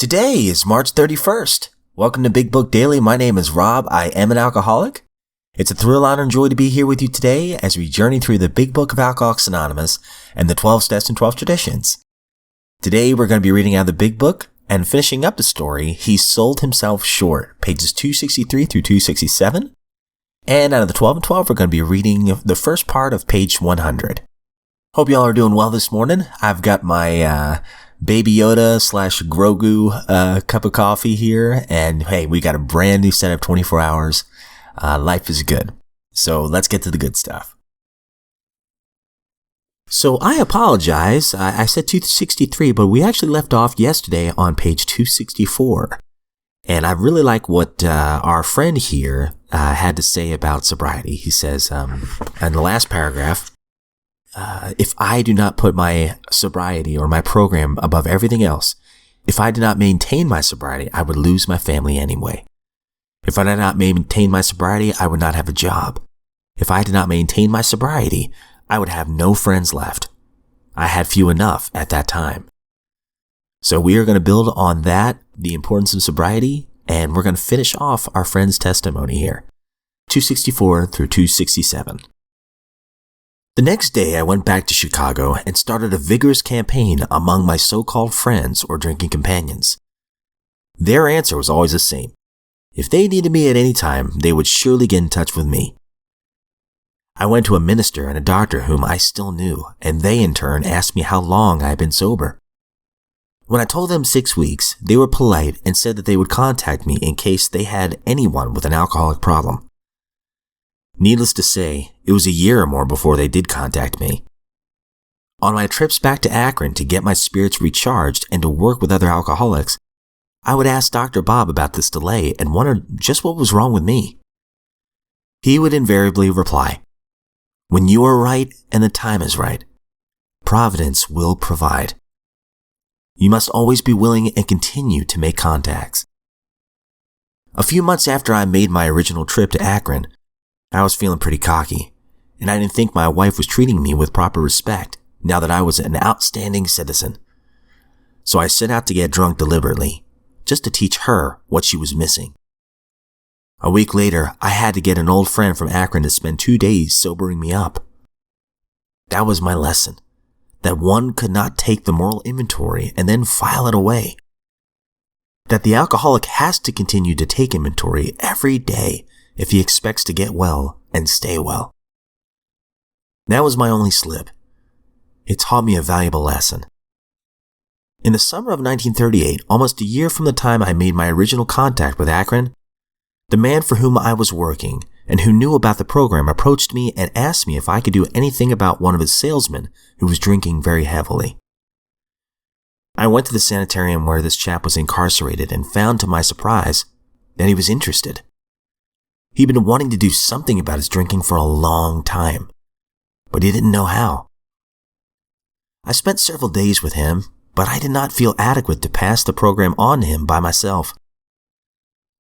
Today is March 31st. Welcome to Big Book Daily. My name is Rob. I am an alcoholic. It's a thrill, honor, and joy to be here with you today as we journey through the Big Book of Alcoholics Anonymous and the 12 Steps and 12 Traditions. Today we're going to be reading out of the Big Book and finishing up the story, He Sold Himself Short, pages 263 through 267. And out of the 12 and 12, we're going to be reading the first part of page 100. Hope y'all are doing well this morning. I've got my Baby Yoda / Grogu cup of coffee here, and hey, we got a brand new setup, 24 hours. Life is good. So let's get to the good stuff. So I apologize. I said 263, but we actually left off yesterday on page 264. And I really like what our friend here had to say about sobriety. He says in the last paragraph, if I do not put my sobriety or my program above everything else, if I did not maintain my sobriety, I would lose my family anyway. If I did not maintain my sobriety, I would not have a job. If I did not maintain my sobriety, I would have no friends left. I had few enough at that time. So we are going to build on that, the importance of sobriety, and we're going to finish off our friend's testimony here. 264 through 267. The next day, I went back to Chicago and started a vigorous campaign among my so-called friends or drinking companions. Their answer was always the same. If they needed me at any time, they would surely get in touch with me. I went to a minister and a doctor whom I still knew, and they in turn asked me how long I had been sober. When I told them 6 weeks, they were polite and said that they would contact me in case they had anyone with an alcoholic problem. Needless to say, it was a year or more before they did contact me. On my trips back to Akron to get my spirits recharged and to work with other alcoholics, I would ask Dr. Bob about this delay and wonder just what was wrong with me. He would invariably reply, "When you are right and the time is right, Providence will provide. You must always be willing and continue to make contacts." A few months after I made my original trip to Akron, I was feeling pretty cocky, and I didn't think my wife was treating me with proper respect now that I was an outstanding citizen. So I set out to get drunk deliberately, just to teach her what she was missing. A week later, I had to get an old friend from Akron to spend 2 days sobering me up. That was my lesson, that one could not take the moral inventory and then file it away. That the alcoholic has to continue to take inventory every day if he expects to get well and stay well. That was my only slip. It taught me a valuable lesson. In the summer of 1938, almost a year from the time I made my original contact with Akron, the man for whom I was working and who knew about the program approached me and asked me if I could do anything about one of his salesmen who was drinking very heavily. I went to the sanitarium where this chap was incarcerated and found to my surprise that he was interested. He'd been wanting to do something about his drinking for a long time, but he didn't know how. I spent several days with him, but I did not feel adequate to pass the program on to him by myself.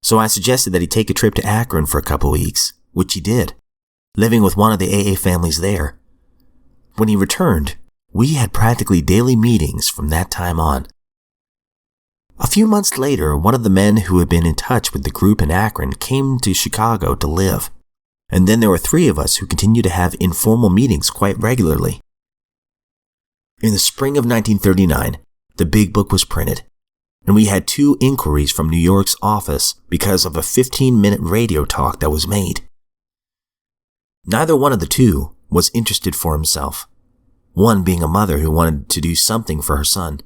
So I suggested that he take a trip to Akron for a couple weeks, which he did, living with one of the AA families there. When he returned, we had practically daily meetings from that time on. A few months later, one of the men who had been in touch with the group in Akron came to Chicago to live, and then there were 3 of us who continued to have informal meetings quite regularly. In the spring of 1939, the Big Book was printed, and we had 2 inquiries from New York's office because of a 15-minute radio talk that was made. Neither one of the 2 was interested for himself, one being a mother who wanted to do something for her son.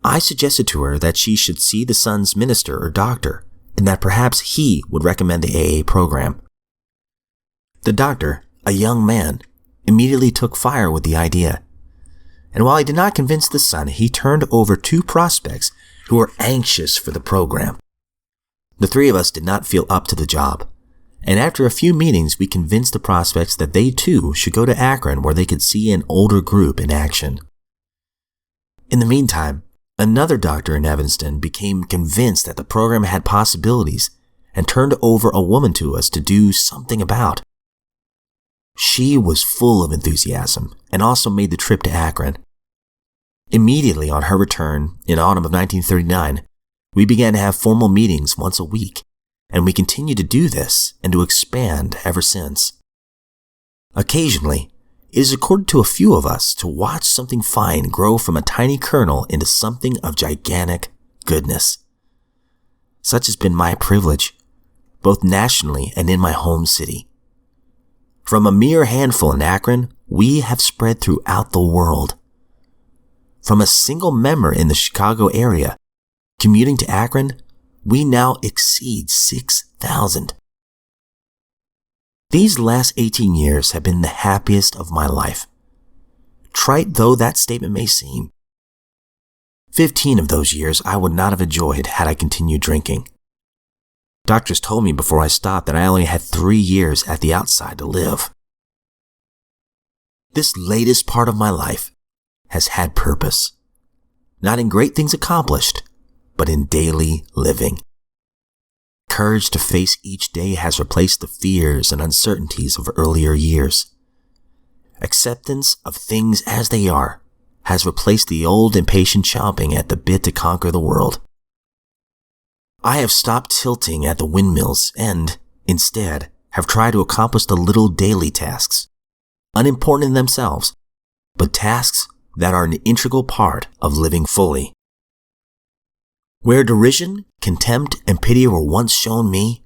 I suggested to her that she should see the son's minister or doctor, and that perhaps he would recommend the AA program. The doctor, a young man, immediately took fire with the idea. And while he did not convince the son, he turned over 2 prospects who were anxious for the program. The 3 of us did not feel up to the job, and after a few meetings, we convinced the prospects that they too should go to Akron where they could see an older group in action. In the meantime, another doctor in Evanston became convinced that the program had possibilities and turned over a woman to us to do something about. She was full of enthusiasm and also made the trip to Akron. Immediately on her return in autumn of 1939, we began to have formal meetings once a week, and we continue to do this and to expand ever since. Occasionally, it is accorded to a few of us to watch something fine grow from a tiny kernel into something of gigantic goodness. Such has been my privilege, both nationally and in my home city. From a mere handful in Akron, we have spread throughout the world. From a single member in the Chicago area, commuting to Akron, we now exceed 6,000. These last 18 years have been the happiest of my life. Trite though that statement may seem, 15 of those years I would not have enjoyed had I continued drinking. Doctors told me before I stopped that I only had 3 years at the outside to live. This latest part of my life has had purpose, not in great things accomplished, but in daily living. Courage to face each day has replaced the fears and uncertainties of earlier years. Acceptance of things as they are has replaced the old impatient chomping at the bit to conquer the world. I have stopped tilting at the windmills and, instead, have tried to accomplish the little daily tasks, unimportant in themselves, but tasks that are an integral part of living fully. Where derision, contempt, and pity were once shown me,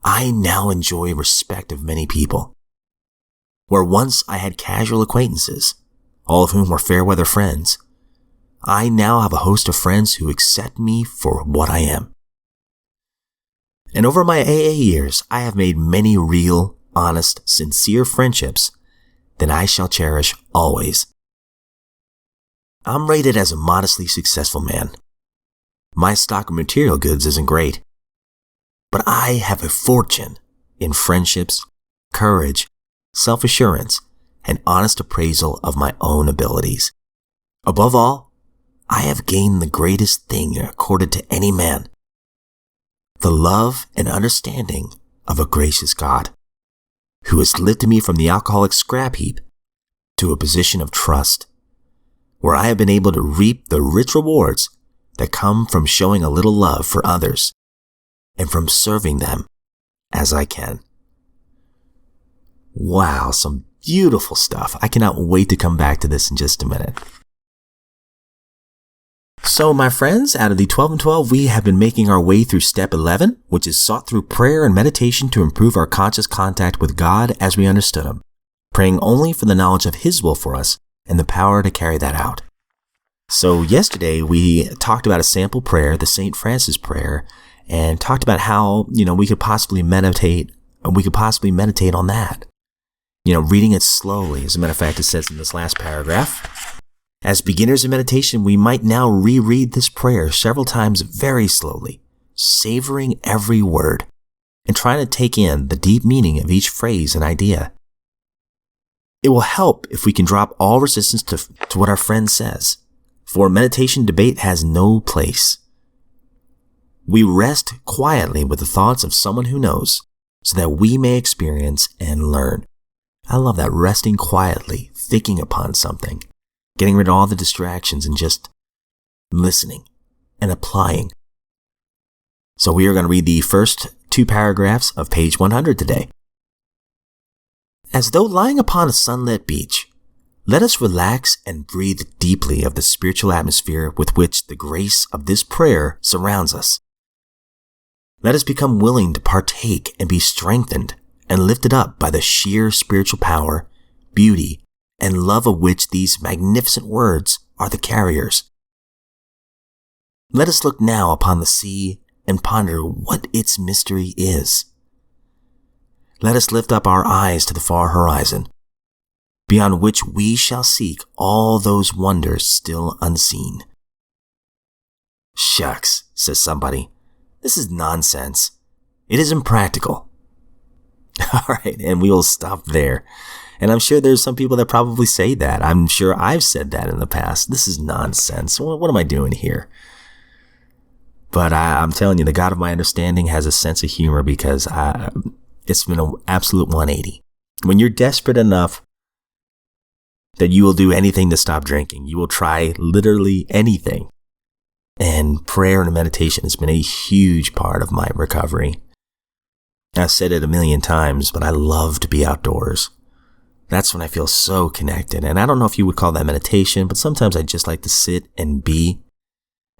I now enjoy respect of many people. Where once I had casual acquaintances, all of whom were fair-weather friends, I now have a host of friends who accept me for what I am. And over my AA years, I have made many real, honest, sincere friendships that I shall cherish always. I'm rated as a modestly successful man. My stock of material goods isn't great, but I have a fortune in friendships, courage, self-assurance, and honest appraisal of my own abilities. Above all, I have gained the greatest thing accorded to any man, the love and understanding of a gracious God, who has lifted me from the alcoholic scrap heap to a position of trust, where I have been able to reap the rich rewards that come from showing a little love for others and from serving them as I can. Wow, some beautiful stuff. I cannot wait to come back to this in just a minute. So, my friends, out of the 12 and 12, we have been making our way through step 11, which is sought through prayer and meditation to improve our conscious contact with God as we understood Him, praying only for the knowledge of His will for us and the power to carry that out. So yesterday we talked about a sample prayer, the St. Francis prayer, and talked about how, we could possibly meditate on that. Reading it slowly. As a matter of fact, it says in this last paragraph, as beginners in meditation, we might now reread this prayer several times very slowly, savoring every word and trying to take in the deep meaning of each phrase and idea. It will help if we can drop all resistance to what our friend says. For meditation debate has no place. We rest quietly with the thoughts of someone who knows, so that we may experience and learn. I love that, resting quietly, thinking upon something, getting rid of all the distractions and just listening and applying. So we are going to read the first 2 paragraphs of page 100 today. As though lying upon a sunlit beach, let us relax and breathe deeply of the spiritual atmosphere with which the grace of this prayer surrounds us. Let us become willing to partake and be strengthened and lifted up by the sheer spiritual power, beauty, and love of which these magnificent words are the carriers. Let us look now upon the sea and ponder what its mystery is. Let us lift up our eyes to the far horizon, beyond which we shall seek all those wonders still unseen. Shucks, says somebody. This is nonsense. It is impractical. All right, and we will stop there. And I'm sure there's some people that probably say that. I'm sure I've said that in the past. This is nonsense. What am I doing here? But I'm telling you, the God of my understanding has a sense of humor because it's been an absolute 180. When you're desperate enough that you will do anything to stop drinking. You will try literally anything. And prayer and meditation has been a huge part of my recovery. I've said it a million times, but I love to be outdoors. That's when I feel so connected. And I don't know if you would call that meditation, but sometimes I just like to sit and be.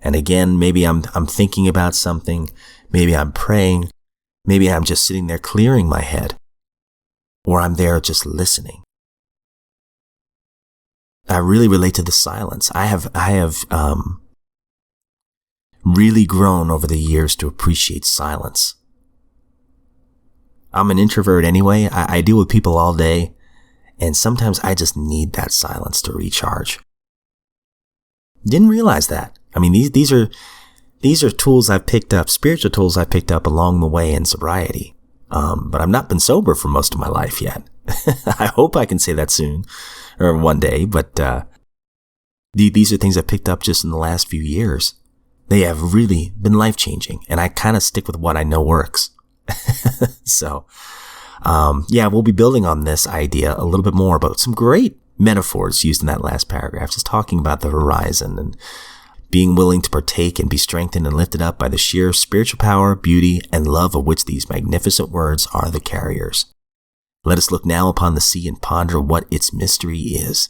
And again, maybe I'm thinking about something. Maybe I'm praying. Maybe I'm just sitting there clearing my head. Or I'm there just listening. I really relate to the silence. I have really grown over the years to appreciate silence. I'm an introvert anyway. I deal with people all day, and sometimes I just need that silence to recharge. Didn't realize that. I mean, these are tools I've picked up, spiritual tools I picked up along the way in sobriety. But I've not been sober for most of my life yet. I hope I can say that soon or one day, but these are things I picked up just in the last few years. They have really been life-changing, and I kind of stick with what I know works. So, we'll be building on this idea a little bit more, but some great metaphors used in that last paragraph, just talking about the horizon and being willing to partake and be strengthened and lifted up by the sheer spiritual power, beauty, and love of which these magnificent words are the carriers. Let us look now upon the sea and ponder what its mystery is.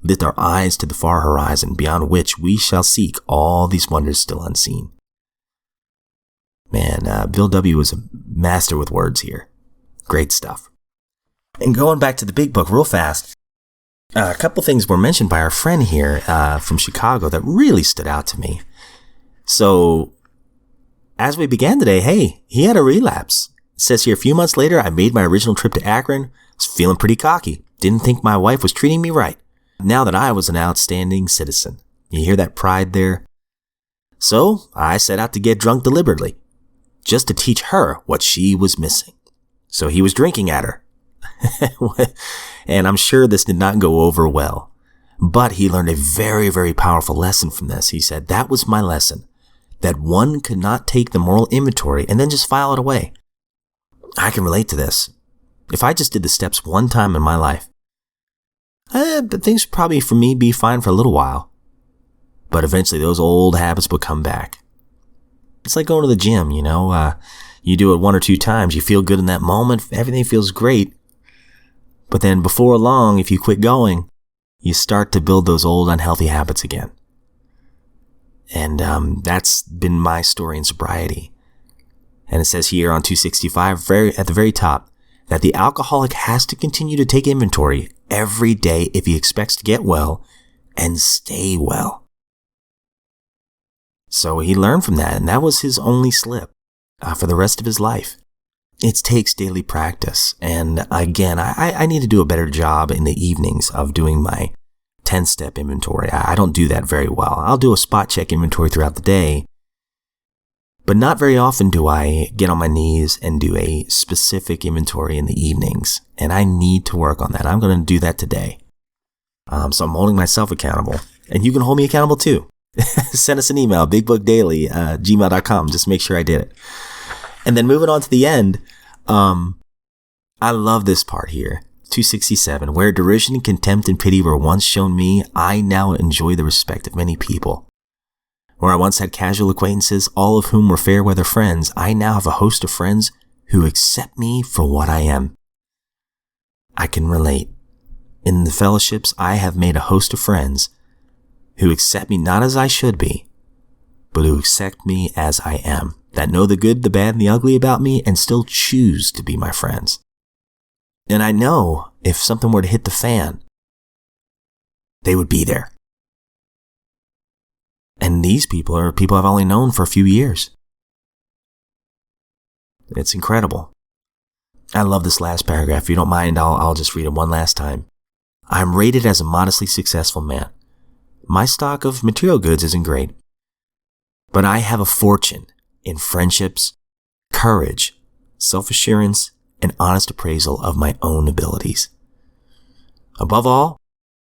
Lift our eyes to the far horizon, beyond which we shall seek all these wonders still unseen. Man, Bill W. was a master with words here. Great stuff. And going back to the big book real fast, a couple things were mentioned by our friend here from Chicago that really stood out to me. So, as we began today, hey, he had a relapse. It says here, a few months later, I made my original trip to Akron. Was feeling pretty cocky. Didn't think my wife was treating me right. Now that I was an outstanding citizen. You hear that pride there? So, I set out to get drunk deliberately, just to teach her what she was missing. So he was drinking at her. And I'm sure this did not go over well. But he learned a very, very powerful lesson from this. He said, that was my lesson. That one could not take the moral inventory and then just file it away. I can relate to this. If I just did the steps one time in my life, but things would probably for me be fine for a little while. But eventually those old habits would come back. It's like going to the gym, you know. You do it one or two times, you feel good in that moment, everything feels great. But then before long, if you quit going, you start to build those old unhealthy habits again. And that's been my story in sobriety. And it says here on 265, at the very top, that the alcoholic has to continue to take inventory every day if he expects to get well and stay well. So he learned from that, and that was his only slip for the rest of his life. It takes daily practice, and again, I need to do a better job in the evenings of doing my 10-step inventory. I don't do that very well. I'll do a spot check inventory throughout the day, but not very often do I get on my knees and do a specific inventory in the evenings, and I need to work on that. I'm going to do that today. So I'm holding myself accountable, and you can hold me accountable too. Send us an email, bigbookdaily@gmail.com. Just make sure I did it. And then moving on to the end, I love this part here. 267, where derision, contempt, and pity were once shown me, I now enjoy the respect of many people. Where I once had casual acquaintances, all of whom were fair weather friends, I now have a host of friends who accept me for what I am. I can relate. In the fellowships, I have made a host of friends who accept me not as I should be, but who accept me as I am, that know the good, the bad, and the ugly about me and still choose to be my friends. And I know if something were to hit the fan, they would be there. And these people are people I've only known for a few years. It's incredible. I love this last paragraph. If you don't mind, I'll just read it one last time. I'm rated as a modestly successful man. My stock of material goods isn't great, but I have a fortune in friendships, courage, self-assurance, and honest appraisal of my own abilities. Above all,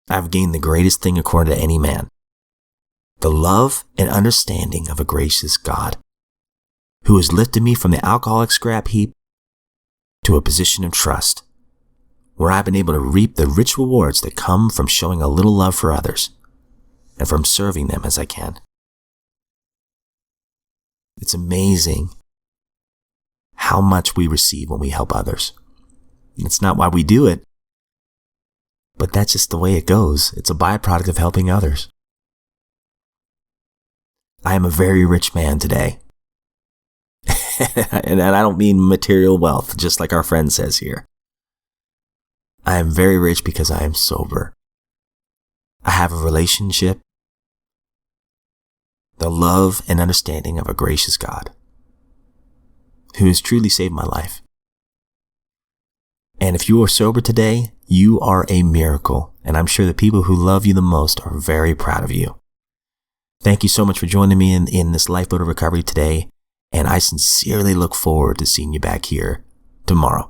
I've gained the greatest thing according to any man, the love and understanding of a gracious God, who has lifted me from the alcoholic scrap heap to a position of trust, where I've been able to reap the rich rewards that come from showing a little love for others and from serving them as I can. It's amazing how much we receive when we help others. It's not why we do it, but that's just the way it goes. It's a byproduct of helping others. I am a very rich man today. And I don't mean material wealth, just like our friend says here. I am very rich because I am sober. I have a relationship, the love and understanding of a gracious God who has truly saved my life. And if you are sober today, you are a miracle. And I'm sure the people who love you the most are very proud of you. Thank you so much for joining me in this Lifeboat of Recovery today. And I sincerely look forward to seeing you back here tomorrow.